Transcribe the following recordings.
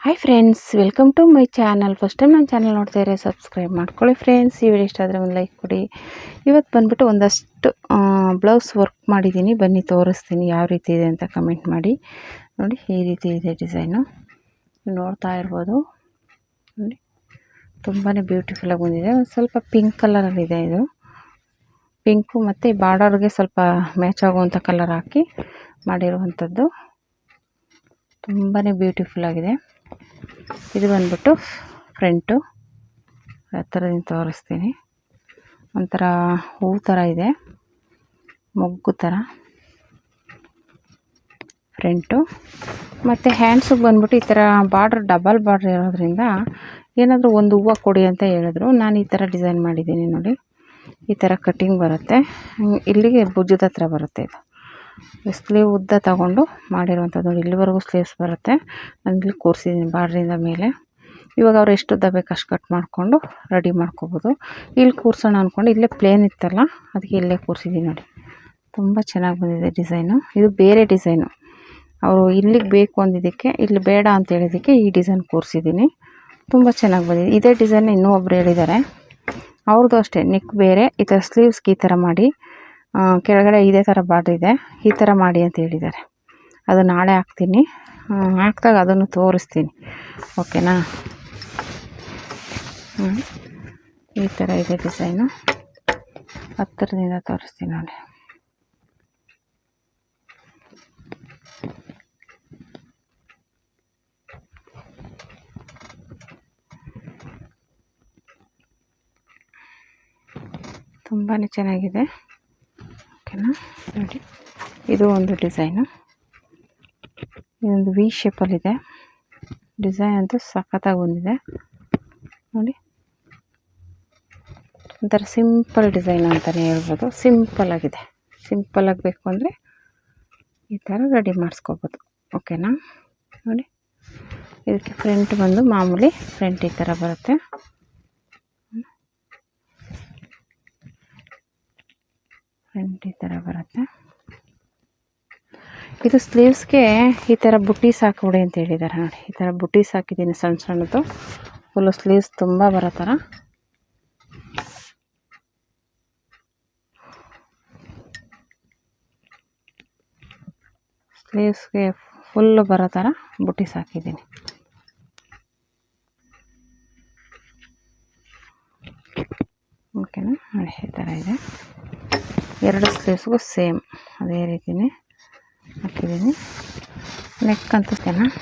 Hi friends, welcome to my channel. First time ನನ್ನ channel ನೋಡ್ತಾ ಇದ್ರೆ ಸಬ್ಸ್ಕ್ರೈಬ್ ಮಾಡ್ಕೊಳ್ಳಿ ಫ್ರೆಂಡ್ಸ್. ಈ ವಿಡಿಯೋ ಇಷ್ಟ ಆದರೆ ಒಂದು ಲೈಕ್ ಕೊಡಿ. ಇವತ್ತು ಬಂದುಬಿಟ್ಟು ಒಂದಷ್ಟು ಬ್ಲೌಸ್ ವರ್ಕ್ ಮಾಡಿದ್ದೀನಿ, ಬನ್ನಿ ತೋರಿಸ್ತೀನಿ ಯಾವ ರೀತಿ ಇದೆ ಅಂತ ಕಮೆಂಟ್ ಮಾಡಿ. ನೋಡಿ, ಈ ರೀತಿ ಇದೆ ಡಿಸೈನು, ನೋಡ್ತಾ ಇರ್ಬೋದು. ನೋಡಿ, ತುಂಬಾ ಬ್ಯೂಟಿಫುಲ್ಲಾಗಿ ಬಂದಿದೆ. ಒಂದು ಸ್ವಲ್ಪ ಪಿಂಕ್ ಕಲರಲ್ಲಿದೆ. ಇದು ಪಿಂಕು ಮತ್ತು ಬಾರ್ಡರ್ಗೆ ಸ್ವಲ್ಪ ಮ್ಯಾಚ್ ಆಗುವಂಥ ಕಲರ್ ಹಾಕಿ ಮಾಡಿರುವಂಥದ್ದು. ತುಂಬಾ ಬ್ಯೂಟಿಫುಲ್ ಆಗಿದೆ. ಇದು ಬಂದ್ಬಿಟ್ಟು ಫ್ರಂಟು, ಹತ್ತಿರದಿಂದ ತೋರಿಸ್ತೀನಿ. ಒಂಥರ ಹೂ ಥರ ಇದೆ, ಮೊಗ್ಗು ಥರ ಫ್ರಂಟು. ಮತ್ತು ಹ್ಯಾಂಡ್ಸಿಗೆ ಬಂದ್ಬಿಟ್ಟು ಈ ಥರ ಬಾರ್ಡ್ರ್ ಡಬಲ್ ಬಾರ್ಡ್ರ್ ಇರೋದ್ರಿಂದ ಏನಾದರೂ ಒಂದು ಹೂವು ಕೊಡಿ ಅಂತ ಹೇಳಿದ್ರು. ನಾನು ಈ ಥರ ಡಿಸೈನ್ ಮಾಡಿದ್ದೀನಿ. ನೋಡಿ, ಈ ಥರ ಕಟ್ಟಿಂಗ್ ಬರುತ್ತೆ, ಇಲ್ಲಿಗೆ ಭುಜದ ಹತ್ರ ಬರುತ್ತೆ. ಇದು ಸ್ಲೀವ್ ಉದ್ದ ತಗೊಂಡು ಮಾಡಿರುವಂಥದ್ದು. ನೋಡಿ, ಇಲ್ಲಿವರೆಗೂ ಸ್ಲೀವ್ಸ್ ಬರುತ್ತೆ. ನಾನು ಇಲ್ಲಿ ಕೂರಿಸಿದ್ದೀನಿ ಬಾರ್ಡ್ರಿಂದ ಮೇಲೆ. ಇವಾಗ ಅವ್ರು ಎಷ್ಟು ಉದ್ದ ಬೇಕು ಅಷ್ಟು ಕಟ್ ಮಾಡಿಕೊಂಡು ರೆಡಿ ಮಾಡ್ಕೋಬೋದು. ಇಲ್ಲಿ ಕೂರಿಸೋಣ ಅಂದ್ಕೊಂಡು ಇಲ್ಲೇ ಪ್ಲೇನ್ ಇತ್ತಲ್ಲ, ಅದಕ್ಕೆ ಇಲ್ಲೇ ಕೂರಿಸಿದ್ದೀನಿ. ನೋಡಿ, ತುಂಬ ಚೆನ್ನಾಗಿ ಬಂದಿದೆ ಡಿಸೈನು. ಇದು ಬೇರೆ ಡಿಸೈನು, ಅವರು ಇಲ್ಲಿಗೆ ಬೇಕು ಅಂದಿದ್ದಕ್ಕೆ, ಇಲ್ಲಿ ಬೇಡ ಅಂತ ಹೇಳಿದ್ದಕ್ಕೆ ಈ ಡಿಸೈನ್ ಕೂರಿಸಿದ್ದೀನಿ. ತುಂಬ ಚೆನ್ನಾಗಿ ಬಂದಿದೆ. ಇದೇ ಡಿಸೈನ್ ಇನ್ನೂ ಒಬ್ರು ಹೇಳಿದ್ದಾರೆ, ಅವ್ರದ್ದು ಅಷ್ಟೇ. ನೆಕ್ ಬೇರೆ, ಈ ಥರ ಸ್ಲೀವ್ಸ್ಗೆ ಈ ಥರ ಮಾಡಿ, ಕೆಳಗಡೆ ಇದೇ ಥರ ಬಾರ್ಡ್ರ್ ಇದೆ, ಈ ಥರ ಮಾಡಿ ಅಂತ ಹೇಳಿದ್ದಾರೆ. ಅದು ನಾಳೆ ಹಾಕ್ತೀನಿ, ಹಾಕಿದಾಗ ಅದನ್ನು ತೋರಿಸ್ತೀನಿ. ಓಕೆನಾ? ಈ ಥರ ಇದೆ ಡಿಸೈನು, ಹತ್ತಿರದಿಂದ ತೋರಿಸ್ತೀನಿ. ನೋಡಿ, ತುಂಬಾ ಚೆನ್ನಾಗಿದೆ. ಓಕೆನಾ? ನೋಡಿ, ಇದು ಒಂದು ಡಿಸೈನು. ಇದೊಂದು ವಿ ಶೇಪಲ್ಲಿದೆ. ಡಿಸೈನ್ ಅಂತೂ ಸಖತ್ತಾಗಿ ಬಂದಿದೆ. ನೋಡಿ, ಒಂಥರ ಸಿಂಪಲ್ ಡಿಸೈನ್ ಅಂತಲೇ ಹೇಳ್ಬೋದು. ಸಿಂಪಲ್ಲಾಗಿದೆ. ಸಿಂಪಲ್ಲಾಗಿ ಬೇಕು ಅಂದರೆ ಈ ಥರ ರೆಡಿ ಮಾಡಿಸ್ಕೋಬೋದು. ಓಕೆನಾ? ನೋಡಿ, ಇದಕ್ಕೆ ಫ್ರಂಟ್ ಬಂದು ಮಾಮೂಲಿ ಫ್ರಂಟ್ ಈ ಥರ ಬರುತ್ತೆ. ಫ್ರಂಟ್ ಈ ಥರ ಬರುತ್ತೆ. ಇದು ಸ್ಲೀವ್ಸ್ಗೆ ಈ ಥರ ಬುಟ್ಟೀಸ್ ಹಾಕ್ಬಿಡಿ ಅಂತ ಹೇಳಿದ್ದಾರೆ. ನೋಡಿ, ಈ ಥರ ಬುಟ್ಟೀಸ್ ಹಾಕಿದ್ದೀನಿ, ಸಣ್ಣ ಸಣ್ಣದು. ಫುಲ್ಲು ಸ್ಲೀವ್ಸ್ ತುಂಬ ಬರೋ ಥರ. ಸ್ಲೀವ್ಸ್ಗೆ ಫುಲ್ಲು ಬರೋ ಥರ ಬುಟ್ಟೀಸ್ ಹಾಕಿದ್ದೀನಿ. ಓಕೆನಾ? ನೋಡಿ, ಈ ಥರ ಇದೆ. ಎರಡು ಸ್ಲೀವ್ಸ್ಗೂ ಸೇಮ್ ಅದೇ ರೀತಿಯೇ ಹಾಕಿದ್ದೀನಿ. ನೆಕ್ ಅಂತೂ ಚೆನ್ನಾಗಿ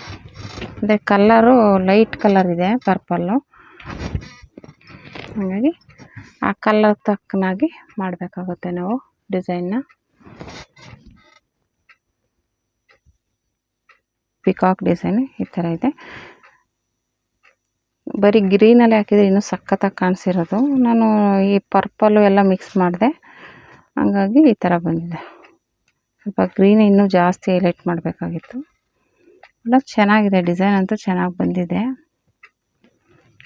ಅಂದರೆ ಕಲ್ಲರು ಲೈಟ್ ಕಲರ್ ಇದೆ, ಪರ್ಪಲ್ಲು. ಹಾಗಾಗಿ ಆ ಕಲರ್ ತಕ್ಕನಾಗಿ ಮಾಡಬೇಕಾಗುತ್ತೆ ನಾವು ಡಿಸೈನ್ನ. ಪಿಕಾಕ್ ಡಿಸೈನು ಈ ಥರ ಇದೆ. ಬರೀ ಗ್ರೀನಲ್ಲಿ ಹಾಕಿದರೆ ಇನ್ನೂ ಸಖತ್ತಾಗಿ ಕಾಣಿಸಿರೋದು. ನಾನು ಈ ಪರ್ಪಲ್ಲು ಎಲ್ಲ ಮಿಕ್ಸ್ ಮಾಡಿದೆ, ಹಂಗಾಗಿ ಈ ಥರ ಬಂದಿದೆ. ಸ್ವಲ್ಪ ಗ್ರೀನ್ ಇನ್ನೂ ಜಾಸ್ತಿ ಹೈಲೈಟ್ ಮಾಡಬೇಕಾಗಿತ್ತು. ಎಲ್ಲ ಚೆನ್ನಾಗಿದೆ. ಡಿಸೈನ್ ಅಂತೂ ಚೆನ್ನಾಗಿ ಬಂದಿದೆ.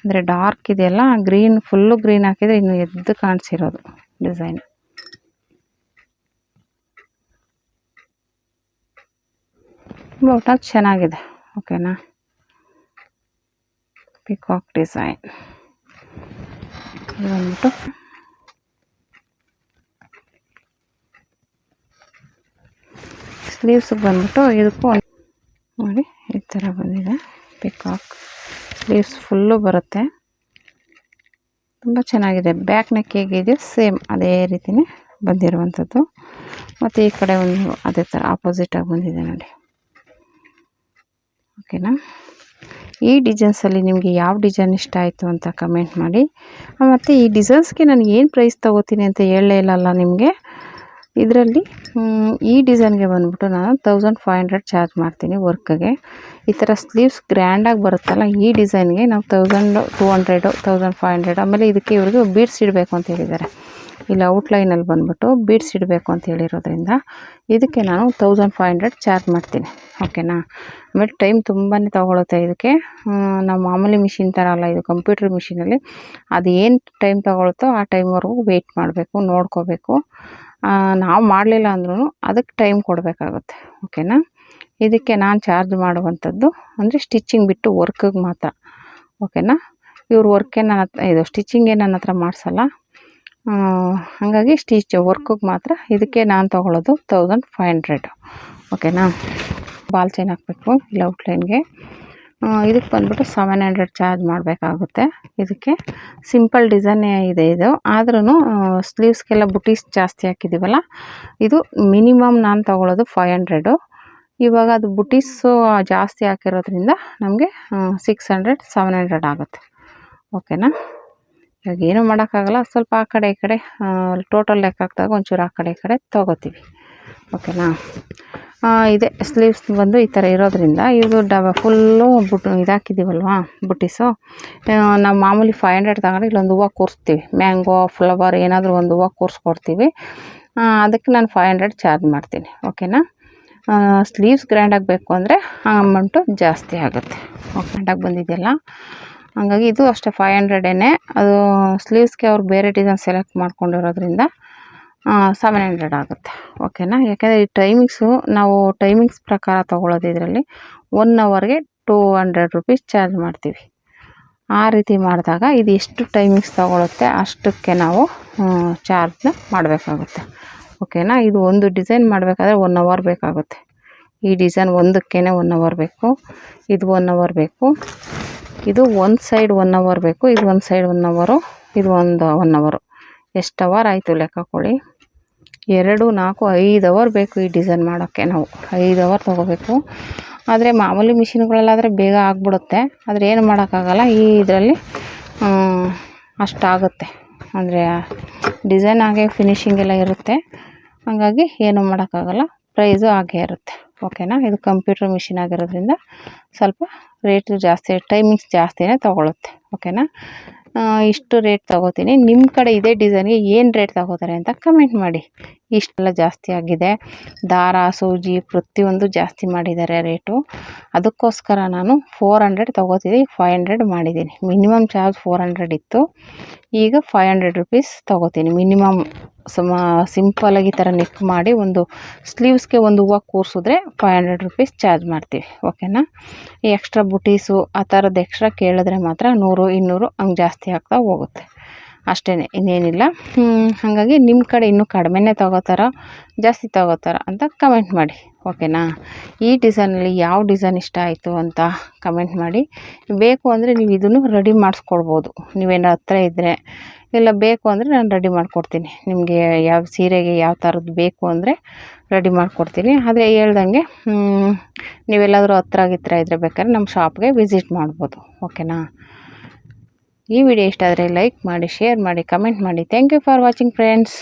ಅಂದರೆ ಡಾರ್ಕ್ ಇದೆಯಲ್ಲ, ಗ್ರೀನ್ ಫುಲ್ಲು ಗ್ರೀನ್ ಹಾಕಿದರೆ ಇನ್ನೂ ಎದ್ದು ಕಾಣಿಸಿರೋದು ಡಿಸೈನ್. ತುಂಬ ಒಟ್ಟಾಗಿ ಚೆನ್ನಾಗಿದೆ. ಓಕೆನಾ? ಪಿಕಾಕ್ ಡಿಸೈನ್ ಇದು ಬಂದ್ಬಿಟ್ಟು ಸ್ಲೀವ್ಸಿಗೆ ಬಂದ್ಬಿಟ್ಟು ಇದಕ್ಕೂ ನೋಡಿ ಈ ಥರ ಬಂದಿದೆ. ಪಿಕಾಕ್ ಸ್ಲೀವ್ಸ್ ಫುಲ್ಲು ಬರುತ್ತೆ. ತುಂಬ ಚೆನ್ನಾಗಿದೆ. ಬ್ಯಾಕ್ ನೆಕ್ ಹೇಗಿದೆ ಸೇಮ್ ಅದೇ ರೀತಿಯೇ ಬಂದಿರುವಂಥದ್ದು. ಮತ್ತು ಈ ಕಡೆ ಒಂದು ಅದೇ ಥರ ಆಪೋಸಿಟಾಗಿ ಬಂದಿದೆ. ನೋಡಿ, ಓಕೆನಾ? ಈ ಡಿಸೈನ್ಸಲ್ಲಿ ನಿಮಗೆ ಯಾವ ಡಿಸೈನ್ ಇಷ್ಟ ಆಯಿತು ಅಂತ ಕಮೆಂಟ್ ಮಾಡಿ. ಮತ್ತು ಈ ಡಿಸೈನ್ಸ್ಗೆ ನಾನು ಏನು ಪ್ರೈಸ್ ತೊಗೋತೀನಿ ಅಂತ ಹೇಳಲೇ ಇಲ್ಲಲ್ಲ ನಿಮಗೆ. ಇದರಲ್ಲಿ ಈ ಡಿಸೈನ್ಗೆ ಬಂದ್ಬಿಟ್ಟು ನಾನು 1500 ಚಾರ್ಜ್ ಮಾಡ್ತೀನಿ ವರ್ಕ್ಗೆ. ಈ ಥರ ಸ್ಲೀವ್ಸ್ ಗ್ರ್ಯಾಂಡಾಗಿ ಬರುತ್ತಲ್ಲ, ಈ ಡಿಸೈನ್ಗೆ ನಾವು 1200 1500. ಆಮೇಲೆ ಇದಕ್ಕೆ ಇವ್ರಿಗೆ ಬೀಡ್ಸ್ ಇಡಬೇಕು ಅಂತ ಹೇಳಿದ್ದಾರೆ. ಇಲ್ಲಿ ಔಟ್ಲೈನಲ್ಲಿ ಬಂದ್ಬಿಟ್ಟು ಬೀಡ್ಸ್ ಇಡಬೇಕು ಅಂತ ಹೇಳಿರೋದ್ರಿಂದ ಇದಕ್ಕೆ ನಾನು 1500 ಚಾರ್ಜ್ ಮಾಡ್ತೀನಿ. ಓಕೆನಾ? ಆಮೇಲೆ ಟೈಮ್ ತುಂಬಾ ತೊಗೊಳುತ್ತೆ ಇದಕ್ಕೆ. ನಾವು ಮಾಮೂಲಿ ಮಿಷಿನ್ ಥರ ಅಲ್ಲ, ಇದು ಕಂಪ್ಯೂಟರ್ ಮಿಷಿನಲ್ಲಿ. ಅದು ಏನು ಟೈಮ್ ತೊಗೊಳುತ್ತೋ ಆ ಟೈಮ್ವರೆಗೂ ವೆಯ್ಟ್ ಮಾಡಬೇಕು, ನೋಡ್ಕೋಬೇಕು. ನಾವು ಮಾಡಲಿಲ್ಲ ಅಂದ್ರೂ ಅದಕ್ಕೆ ಟೈಮ್ ಕೊಡಬೇಕಾಗುತ್ತೆ. ಓಕೆನಾ? ಇದಕ್ಕೆ ನಾನು ಚಾರ್ಜ್ ಮಾಡುವಂಥದ್ದು ಅಂದರೆ ಸ್ಟಿಚಿಂಗ್ ಬಿಟ್ಟು ವರ್ಕಿಗೆ ಮಾತ್ರ, ಓಕೆನಾ. ಇವ್ರ ವರ್ಕೇ ಇದು ಸ್ಟಿಚಿಂಗೇ ನನ್ನ ಹತ್ರ ಮಾಡಿಸಲ್ಲ, ಹಾಗಾಗಿ ವರ್ಕಿಗೆ ಮಾತ್ರ ಇದಕ್ಕೆ ನಾನು ತೊಗೊಳ್ಳೋದು 1500, ಓಕೆನಾ. ಬಾಲ್ ಚೈನ್ ಹಾಕಬೇಕು ಇಲ್ಲ ಔಟ್ಲೈನ್ಗೆ. ಇದಕ್ಕೆ ಬಂದ್ಬಿಟ್ಟು 700 ಚಾರ್ಜ್ ಮಾಡಬೇಕಾಗುತ್ತೆ. ಇದಕ್ಕೆ ಸಿಂಪಲ್ ಡಿಸೈನೇ ಇದೆ ಇದು, ಆದ್ರೂ ಸ್ಲೀವ್ಸ್ಗೆಲ್ಲ ಬುಟೀಸ್ ಜಾಸ್ತಿ ಹಾಕಿದ್ದೀವಲ್ಲ, ಇದು ಮಿನಿಮಮ್ ನಾನು ತೊಗೊಳ್ಳೋದು 500. ಇವಾಗ ಅದು ಬುಟೀಸು ಜಾಸ್ತಿ ಹಾಕಿರೋದ್ರಿಂದ ನಮಗೆ 600-700 ಆಗುತ್ತೆ, ಓಕೆನಾ. ಇವಾಗ ಏನೂ ಮಾಡೋಕ್ಕಾಗಲ್ಲ, ಸ್ವಲ್ಪ ಆ ಕಡೆ ಈ ಕಡೆ ಟೋಟಲ್ ಲೆಕ್ಕ ಹಾಕಿದಾಗ ಒಂಚೂರು ಆ ಕಡೆ ಈ ಕಡೆ ತೊಗೋತೀವಿ, ಓಕೆನಾ. ಇದೆ ಸ್ಲೀವ್ಸ್ ಬಂದು ಈ ಥರ ಇರೋದ್ರಿಂದ ಇದು ಫುಲ್ಲು ಇದಾಕಿದ್ದೀವಲ್ವ ಬುಟೀಸು. ನಾವು ಮಾಮೂಲಿ 500 ತಗೊಂಡ್ರೆ ಇಲ್ಲೊಂದು ಹೂವು ಕೂರಿಸ್ತೀವಿ, ಮ್ಯಾಂಗೋ ಫ್ಲವರ್ ಏನಾದರೂ ಒಂದು ಹೂವು ಕೂರಿಸ್ಕೊಡ್ತೀವಿ, ಅದಕ್ಕೆ ನಾನು 500 ಚಾರ್ಜ್ ಮಾಡ್ತೀನಿ, ಓಕೆನಾ. ಸ್ಲೀವ್ಸ್ ಗ್ರ್ಯಾಂಡಾಗಿ ಬೇಕು ಅಂದರೆ ಅಮೌಂಟು ಜಾಸ್ತಿ ಆಗುತ್ತೆ, ಗ್ರ್ಯಾಂಡಾಗಿ ಬಂದಿದೆಯಲ್ಲ, ಹಾಗಾಗಿ ಇದು ಅಷ್ಟೇ 500 ಅದು ಸ್ಲೀವ್ಸ್ಗೆ ಅವ್ರು ಬೇರೆ ಡಿಸೈನ್ ಸೆಲೆಕ್ಟ್ ಮಾಡ್ಕೊಂಡಿರೋದ್ರಿಂದ 700 ಆಗುತ್ತೆ, ಓಕೆನಾ. ಯಾಕೆಂದರೆ ಈ ಟೈಮಿಂಗ್ಸು ನಾವು ಟೈಮಿಂಗ್ಸ್ ಪ್ರಕಾರ ತೊಗೊಳ್ಳೋದು, ಇದರಲ್ಲಿ 1 ಅವರ್ಗೆ 200 ರೂಪೀಸ್ ಚಾರ್ಜ್ ಮಾಡ್ತೀವಿ. ಆ ರೀತಿ ಮಾಡಿದಾಗ ಇದು ಎಷ್ಟು ಟೈಮಿಂಗ್ಸ್ ತೊಗೊಳುತ್ತೆ ಅಷ್ಟಕ್ಕೆ ನಾವು ಚಾರ್ಜ್ನ ಮಾಡಬೇಕಾಗುತ್ತೆ, ಓಕೆನಾ. ಇದು ಒಂದು ಡಿಸೈನ್ ಮಾಡಬೇಕಾದ್ರೆ 1 ಅವರ್ ಬೇಕಾಗುತ್ತೆ. ಈ ಡಿಸೈನ್ ಒಂದಕ್ಕೇ 1 ಅವರ್ ಬೇಕು, ಇದು 1 ಅವರ್ ಬೇಕು, ಇದು ಒಂದು ಸೈಡ್ 1 ಅವರ್ ಬೇಕು, ಇದು ಒಂದು ಸೈಡ್ 1 ಅವರು, ಇದು 1 ಅವರು. ಎಷ್ಟು ಅವರ್ ಆಯಿತು ಲೆಕ್ಕ ಕೊಡಿ. 2, 4, 5 ಅವರ್ ಬೇಕು ಈ ಡಿಸೈನ್ ಮಾಡೋಕ್ಕೆ. ನಾವು 5 ಅವರ್ ತೊಗೋಬೇಕು. ಆದರೆ ಮಾಮೂಲಿ ಮಿಷಿನ್ಗಳಲ್ಲಾದರೆ ಬೇಗ ಆಗಿಬಿಡುತ್ತೆ, ಆದರೆ ಏನು ಮಾಡೋಕ್ಕಾಗಲ್ಲ, ಈ ಇದರಲ್ಲಿ ಅಷ್ಟಾಗುತ್ತೆ. ಅಂದರೆ ಡಿಸೈನ್ ಹಾಗೆ ಫಿನಿಶಿಂಗ್ ಎಲ್ಲ ಇರುತ್ತೆ, ಹಾಗಾಗಿ ಏನು ಮಾಡೋಕ್ಕಾಗಲ್ಲ, ಪ್ರೈಸು ಹಾಗೇ ಇರುತ್ತೆ, ಓಕೆನಾ. ಇದು ಕಂಪ್ಯೂಟರ್ ಮಿಷಿನ್ ಆಗಿರೋದ್ರಿಂದ ಸ್ವಲ್ಪ ರೇಟು ಜಾಸ್ತಿ, ಟೈಮಿಂಗ್ಸ್ ಜಾಸ್ತಿನೇ ತೊಗೊಳುತ್ತೆ, ಓಕೆನಾ. ಇಷ್ಟು ರೇಟ್ ತೊಗೋತೀನಿ. ನಿಮ್ಮ ಕಡೆ ಇದೇ ಡಿಸೈನ್ಗೆ ಏನು ರೇಟ್ ತೊಗೋತಾರೆ ಅಂತ ಕಮೆಂಟ್ ಮಾಡಿ. ಇಷ್ಟೆಲ್ಲ ಜಾಸ್ತಿ ಆಗಿದೆ, ದಾರ ಸೂಜಿ ಪ್ರತಿಯೊಂದು ಜಾಸ್ತಿ ಮಾಡಿದ್ದಾರೆ ರೇಟು, ಅದಕ್ಕೋಸ್ಕರ ನಾನು 400 ತೊಗೋತಿದ್ದೆ, 500 ಮಾಡಿದ್ದೀನಿ. ಮಿನಿಮಮ್ ಚಾರ್ಜ್ 400 ಇತ್ತು, ಈಗ 500 ರೂಪೀಸ್ ತೊಗೋತೀನಿ ಮಿನಿಮಮ್. ಸಿಂಪಲಾಗಿ ಈ ಥರ ನೆಕ್ ಮಾಡಿ ಒಂದು ಸ್ಲೀವ್ಸ್ಗೆ ಒಂದು ಹೂವು ಕೂರಿಸಿದ್ರೆ 500 ರೂಪೀಸ್ ಚಾರ್ಜ್ ಮಾಡ್ತೀವಿ, ಓಕೆನಾ. ಈ ಎಕ್ಸ್ಟ್ರಾ ಬುಟೀಸು ಆ ಥರದ್ದು ಎಕ್ಸ್ಟ್ರಾ ಕೇಳಿದ್ರೆ ಮಾತ್ರ 100, 200 ಹಂಗೆ ಜಾಸ್ತಿ ಆಗ್ತಾ ಹೋಗುತ್ತೆ, ಅಷ್ಟೇ, ಇನ್ನೇನಿಲ್ಲ. ಹಾಗಾಗಿ ನಿಮ್ಮ ಕಡೆ ಇನ್ನೂ ಕಡಿಮೆನೇ ತೊಗೋತಾರೋ ಜಾಸ್ತಿ ತೊಗೋತಾರೋ ಅಂತ ಕಮೆಂಟ್ ಮಾಡಿ, ಓಕೆನಾ. ಈ ಡಿಸೈನಲ್ಲಿ ಯಾವ ಡಿಸೈನ್ ಇಷ್ಟ ಆಯಿತು ಅಂತ ಕಮೆಂಟ್ ಮಾಡಿ. ಬೇಕು ಅಂದರೆ ನೀವು ಇದನ್ನು ರೆಡಿ ಮಾಡಿಸ್ಕೊಡ್ಬೋದು, ನೀವೇನು ಹತ್ರ ಇದ್ದರೆ, ಇಲ್ಲ ಬೇಕು ಅಂದರೆ ನಾನು ರೆಡಿ ಮಾಡಿಕೊಡ್ತೀನಿ. ನಿಮಗೆ ಯಾವ ಸೀರೆಗೆ ಯಾವ ಥರದ್ದು ಬೇಕು ಅಂದರೆ ರೆಡಿ ಮಾಡಿಕೊಡ್ತೀನಿ. ಆದರೆ ಹೇಳ್ದಂಗೆ ನೀವೆಲ್ಲಾದರೂ ಹತ್ರ ಇದ್ದರೆ ಬೇಕಾದ್ರೆ ನಮ್ಮ ಶಾಪ್ಗೆ ವಿಸಿಟ್ ಮಾಡ್ಬೋದು, ಓಕೆನಾ. ಈ ವಿಡಿಯೋ ಇಷ್ಟ ಆದರೆ ಲೈಕ್ ಮಾಡಿ, ಶೇರ್ ಮಾಡಿ, ಕಮೆಂಟ್ ಮಾಡಿ. Thank you for watching friends.